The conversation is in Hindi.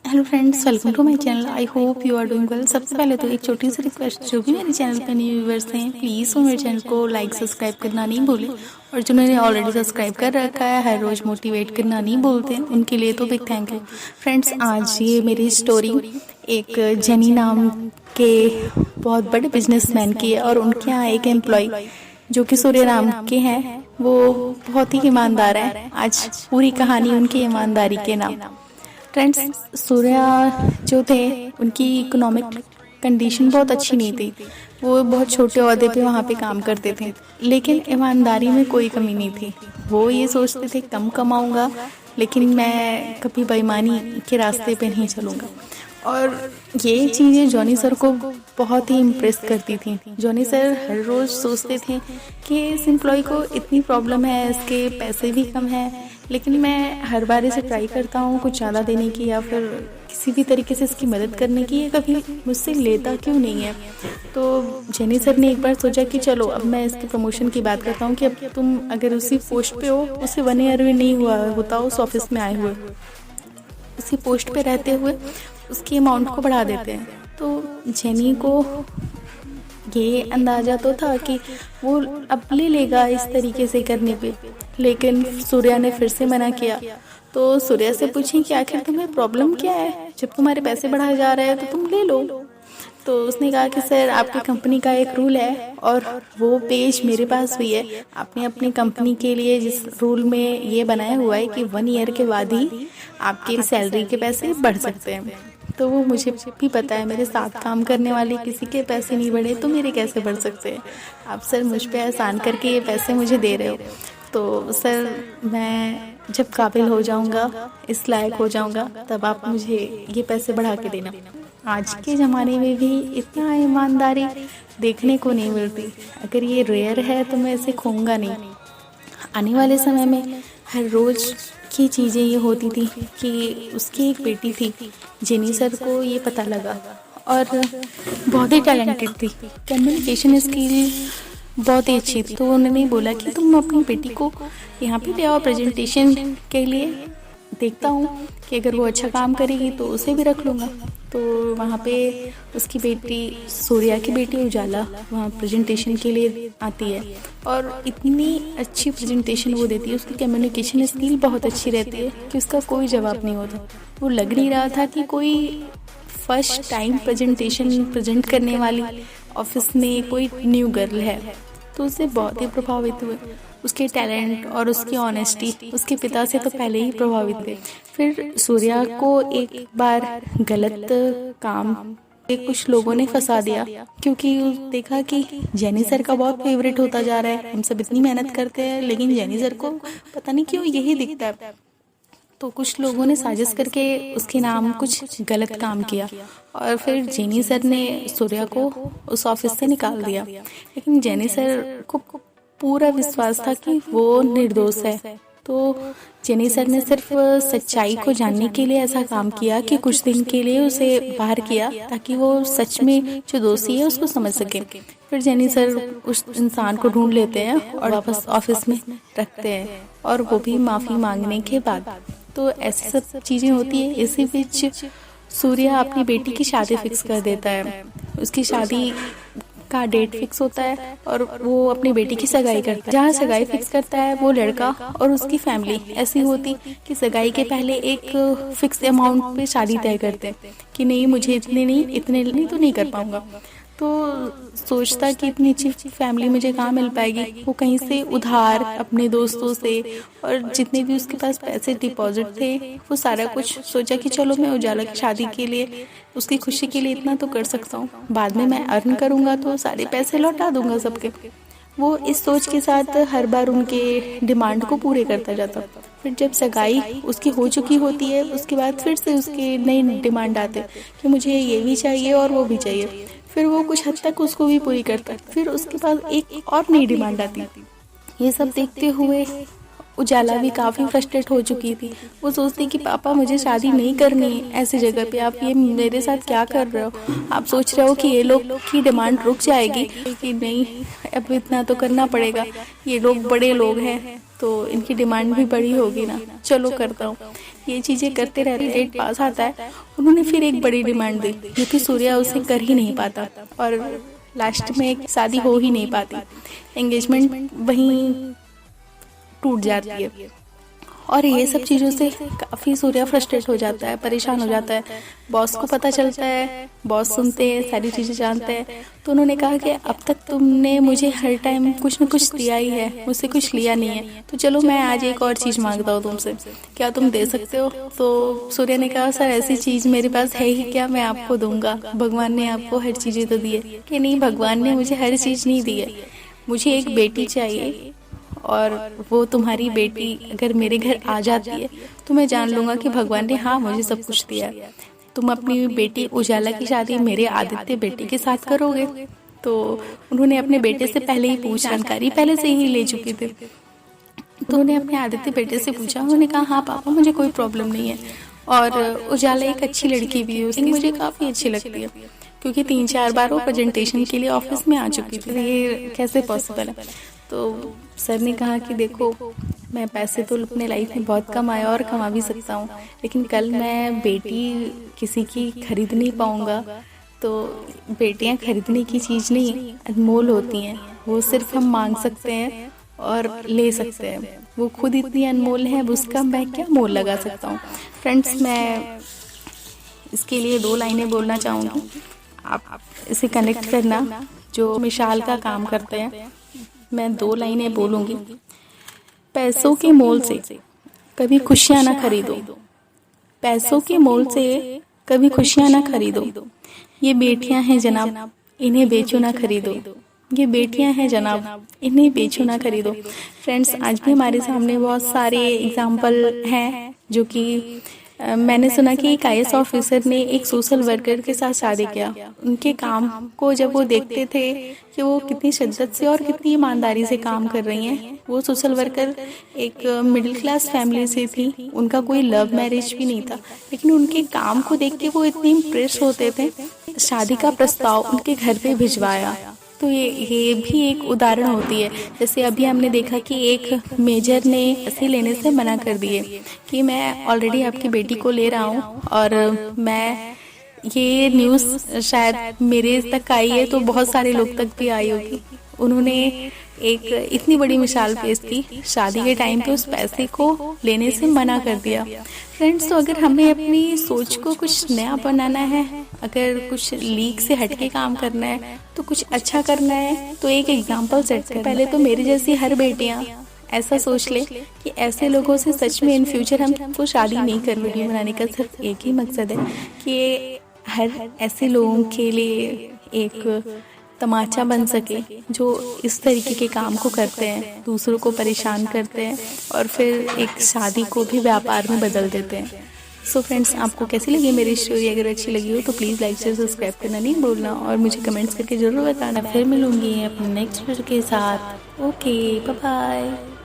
Hello friends, welcome to my channel. I hope you are doing well. सबसे पहले तो एक छोटी सी रिक्वेस्ट, जो भी मेरे चैनल पे न्यू व्यूवर्स हैं, प्लीज़ वो मेरे चैनल को लाइक सब्सक्राइब करना नहीं भूलें, और जिन्होंने ऑलरेडी सब्सक्राइब कर रखा है, हर रोज़ मोटिवेट करना नहीं भूलते हैं, उनके लिए तो बिग थैंक यू। फ्रेंड्स, आज ये मेरी स्टोरी एक जेनी नाम के बहुत बड़े बिजनेसमैन की है, और उनके यहाँ एक एम्प्लॉय जो कि सूर्य नाम के हैं, वो बहुत ही ईमानदार है। आज पूरी कहानी उनकी ईमानदारी के नाम। फ्रेंड्स, सूर्या जो थे, उनकी इकोनॉमिक कंडीशन बहुत अच्छी नहीं थी। वो बहुत छोटे ओहदे पे वहाँ पे काम करते थे, लेकिन ईमानदारी में कोई कमी नहीं थी। वो ये सोचते थे कम कमाऊंगा, लेकिन मैं कभी बेईमानी के रास्ते पे नहीं चलूँगा। और ये चीज़ें जॉनी सर को बहुत ही इम्प्रेस करती थी। जॉनी सर हर रोज़ सोचते थे कि इस एम्प्लॉय को इतनी प्रॉब्लम है, इसके पैसे भी कम हैं, लेकिन मैं हर बार इसे ट्राई करता हूँ कुछ ज़्यादा देने की, या फिर किसी भी तरीके से इसकी मदद करने की, ये कभी मुझसे लेता क्यों नहीं है। तो जेनी सर ने एक बार सोचा कि चलो, अब मैं इसके प्रमोशन की बात करता हूँ कि अब तुम अगर उसी पोस्ट पे हो, उसे 1 ईयर भी नहीं हुआ होता उस ऑफिस में आए हुए, उसी पोस्ट पे रहते हुए उसकी अमाउंट को बढ़ा देते हैं। तो जेनी को ये अंदाज़ा तो था कि वो अब ले लेगा इस तरीके से करने पे, लेकिन सूर्या ने फिर से मना किया। तो सूर्या से पूछें कि आखिर तुम्हें प्रॉब्लम क्या है, जब तुम्हारे पैसे बढ़ाए जा रहे हैं तो तुम ले लो। तो उसने कहा कि सर, आपकी कंपनी का एक रूल है, और वो पेज मेरे पास भी है। आपने अपनी कंपनी के लिए जिस रूल में ये बनाया हुआ है कि 1 ईयर के बाद ही आपकी सैलरी के पैसे बढ़ सकते हैं। तो वो मुझे भी पता है, मेरे साथ काम करने वाले किसी के पैसे नहीं बढ़े तो मेरे कैसे बढ़ सकते हैं। आप सर मुझ पे एहसान करके ये पैसे मुझे दे रहे हो, तो सर मैं जब काबिल हो जाऊंगा, इस लायक हो जाऊंगा, तब आप मुझे ये पैसे बढ़ा के देना। आज के ज़माने में भी इतना ईमानदारी देखने को नहीं मिलती। अगर ये रेयर है तो मैं इसे खोऊंगा नहीं। आने वाले समय में हर रोज़ की चीज़ें ये होती थी कि उसकी एक बेटी थी। जेनी सर को ये पता लगा, और बहुत ही टैलेंटेड थी, कम्युनिकेशन स्किल बहुत ही अच्छी थी। तो उन्होंने बोला कि तुम अपनी बेटी को यहाँ पे ले आओ प्रेजेंटेशन के लिए, देखता हूँ कि अगर वो अच्छा काम करेगी तो उसे भी रख लूँगा। तो वहाँ पे उसकी बेटी, सूर्या की बेटी उजाला, वहाँ प्रेजेंटेशन के लिए आती है, और इतनी अच्छी प्रेजेंटेशन वो देती है। उसकी कम्युनिकेशन स्किल बहुत अच्छी रहती है कि उसका कोई जवाब नहीं होता। वो लग नहीं रहा था कि कोई फर्स्ट टाइम प्रेजेंटेशन प्रेजेंट करने वाली ऑफिस में कोई न्यू गर्ल है। तो उससे बहुत ही प्रभावित हुए। उसके टैलेंट और उसकी ऑनेस्टी उसके पिता से तो पहले ही प्रभावित थे। फिर सूर्या को एक बार गलत काम पे कुछ लोगों ने फंसा दिया, क्योंकि देखा कि जेनी सर का बहुत फेवरेट होता जा रहा है। हम सब इतनी मेहनत करते हैं, लेकिन जेनी सर को पता नहीं क्यों यही दिखता है। तो कुछ लोगों ने साजिश करके उसके नाम कुछ गलत काम किया, और फिर जेनी सर ने सूर्या को उस ऑफिस से निकाल दिया। लेकिन जेनी सर को पूरा विश्वास था कि वो निर्दोष है। तो जेनी सर ने सिर्फ सच्चाई को जानने के लिए ऐसा काम किया कि कुछ दिन के लिए उसे बाहर किया, ताकि वो सच में जो दोषी है उसको समझ सके। फिर जेनी सर उस इंसान को ढूंढ लेते हैं और वापस ऑफिस में रखते हैं, और वो भी माफ़ी मांगने के बाद। तो ऐसी सब चीज़ें होती है। इसी बीच सूर्या अपनी बेटी की शादी फिक्स कर देता है। उसकी शादी का डेट फिक्स होता है, और वो अपनी बेटी की सगाई करता है। जहाँ सगाई फिक्स करता है वो लड़का और उसकी फैमिली ऐसी होती कि सगाई के पहले एक फिक्स अमाउंट पे शादी तय करते हैं कि नहीं, मुझे इतने नहीं तो नहीं कर पाऊंगा। तो सोचता कि इतनी अच्छी फैमिली मुझे कहाँ मिल पाएगी। वो कहीं से उधार अपने दोस्तों से, और जितने भी उसके पास पैसे डिपॉजिट थे, वो सारा कुछ सोचा कि चलो मैं उजाला की शादी के लिए, उसकी खुशी के लिए इतना तो कर सकता हूँ, बाद में मैं अर्न करूँगा तो सारे पैसे लौटा दूंगा सबके। वो इस सोच के साथ हर बार उनके डिमांड को पूरे करता जाता। फिर जब सगाई उसकी हो चुकी होती है, उसके बाद फिर से उसके नई डिमांड आते कि मुझे ये भी चाहिए और वो भी चाहिए। फिर वो कुछ हद तक उसको भी पूरी करता, फिर उसके पास एक और नई डिमांड आती। ये सब देखते हुए उजाला भी काफ़ी फ्रस्ट्रेट हो चुकी थी। वो सोचती कि पापा मुझे शादी नहीं करनी है, ऐसी जगह पे आप ये मेरे साथ क्या कर रहे हो? आप सोच रहे हो कि ये लोग की डिमांड रुक जाएगी कि नहीं, अब इतना तो करना पड़ेगा, ये लोग बड़े लोग हैं तो इनकी डिमांड भी बड़ी होगी ना, चलो करता हूँ। ये चीज़ें करते रहते डेट पास आता है। उन्होंने फिर एक बड़ी डिमांड दी जो कि सूर्या उसे कर ही नहीं पाता और लास्ट में एक शादी हो ही नहीं पाती। एंगेजमेंट वहीं टूट जाती है और ये सब चीज़ों से काफ़ी सूर्या फ्रस्ट्रेट हो जाता है, परेशान हो जाता है। बॉस को पता चलता है, बॉस सुनते हैं, सारी चीज़ें जानते हैं। तो उन्होंने कहा कि अब तक तुमने मुझे हर टाइम कुछ न कुछ दिया ही है, मुझसे कुछ लिया नहीं है, तो चलो मैं आज एक और चीज़ मांगता हूँ तुमसे, क्या तुम दे सकते हो? तो सूर्या ने कहा सर ऐसी चीज़ मेरे पास है ही क्या, मैं आपको दूंगा, भगवान ने आपको हर चीज़ें तो दी है। कि नहीं, भगवान ने मुझे हर चीज़ नहीं दी है, मुझे एक बेटी चाहिए और वो तुम्हारी बेटी अगर मेरे घर आ जाती है तो मैं जान लूँगा कि भगवान ने हाँ मुझे सब कुछ दिया। तुम अपनी बेटी उजाला की शादी मेरे आदित्य बेटे के साथ करोगे? तो उन्होंने अपने बेटे से पहले ही पूछ जानकारी पहले से ही ले चुके थे। तो उन्होंने अपने आदित्य बेटे से पूछा, उन्होंने कहा हाँ पापा मुझे कोई प्रॉब्लम नहीं है और उजाला एक अच्छी लड़की भी है, उसकी मुझे काफ़ी अच्छी लगती है, क्योंकि 3-4 बार वो प्रेजेंटेशन के लिए ऑफिस में आ चुकी थी। ये कैसे पॉसिबल है? तो सर ने कहा कि देखो मैं पैसे तो अपने लाइफ में बहुत कमाया और कमा भी सकता हूँ, लेकिन कल मैं बेटी किसी की खरीद नहीं पाऊँगा। तो बेटियाँ खरीदने की चीज़ नहीं, अनमोल होती हैं, वो सिर्फ हम मांग सकते हैं और ले सकते हैं। वो खुद इतनी अनमोल है, उसका मैं क्या मोल लगा सकता हूँ। फ्रेंड्स, मैं इसके लिए 2 लाइनें बोलना चाहूँगी, आप इसे कनेक्ट करना जो मिसाल का काम करते हैं। मैं 2 लाइनें बोलूँगी। पैसों के मोल से कभी खुशियाँ ना खरीदो, पैसों के मोल से कभी खुशियाँ ना खरीदो, ये बेटियां हैं जनाब, इन्हें बेचो ना खरीदो, ये बेटियां हैं जनाब, इन्हें बेचो ना खरीदो। फ्रेंड्स, आज भी हमारे सामने बहुत सारे एग्जाम्पल हैं जो कि मैंने सुना कि एक IAS ऑफिसर ने एक सोशल वर्कर के साथ शादी किया। उनके काम को जब वो देखते थे कि वो कितनी शिद्दत से और कितनी ईमानदारी से काम कर रही हैं, वो सोशल वर्कर एक मिडिल क्लास फैमिली से थी, उनका कोई लव मैरिज भी नहीं था, लेकिन उनके काम को देख के वो इतने इम्प्रेस होते थे, शादी का प्रस्ताव उनके घर पे भिजवाया। तो ये भी एक उदाहरण होती है। जैसे अभी हमने देखा कि एक मेजर ने पैसे लेने से मना कर दिए कि मैं ऑलरेडी आपकी बेटी को ले रहा हूँ और मैं ये न्यूज़ शायद मेरे तक आई है तो बहुत सारे लोग तक भी आई होगी। उन्होंने एक इतनी बड़ी मिसाल पेश की, शादी के टाइम पे उस पैसे को लेने से मना कर दिया। फ्रेंड्स, तो अगर हमें अपनी सोच को कुछ नया बनाना है, अगर कुछ लीक से हटके काम करना है, तो कुछ अच्छा करना है, तो एक एग्जाम्पल सेट कर। पहले तो मेरी जैसी हर बेटियां ऐसा सोच ले कि ऐसे लोगों से सच में इन फ्यूचर हमको शादी नहीं करनी। वीडियो बनाने का सिर्फ एक ही मकसद है कि हर ऐसे लोगों के लिए एक तमाचा बन सके जो इस तरीके के काम को करते हैं, दूसरों को परेशान करते हैं और फिर एक शादी को भी व्यापार में बदल देते हैं। सो फ्रेंड्स, आपको कैसी लगी मेरी स्टोरी? अगर अच्छी लगी हो तो प्लीज़ लाइक शेयर सब्सक्राइब करना नहीं भूलना और मुझे कमेंट्स करके ज़रूर बताना। फिर मिलूंगी अपने नेक्स्ट वीडियो के साथ। Okay, bye bye.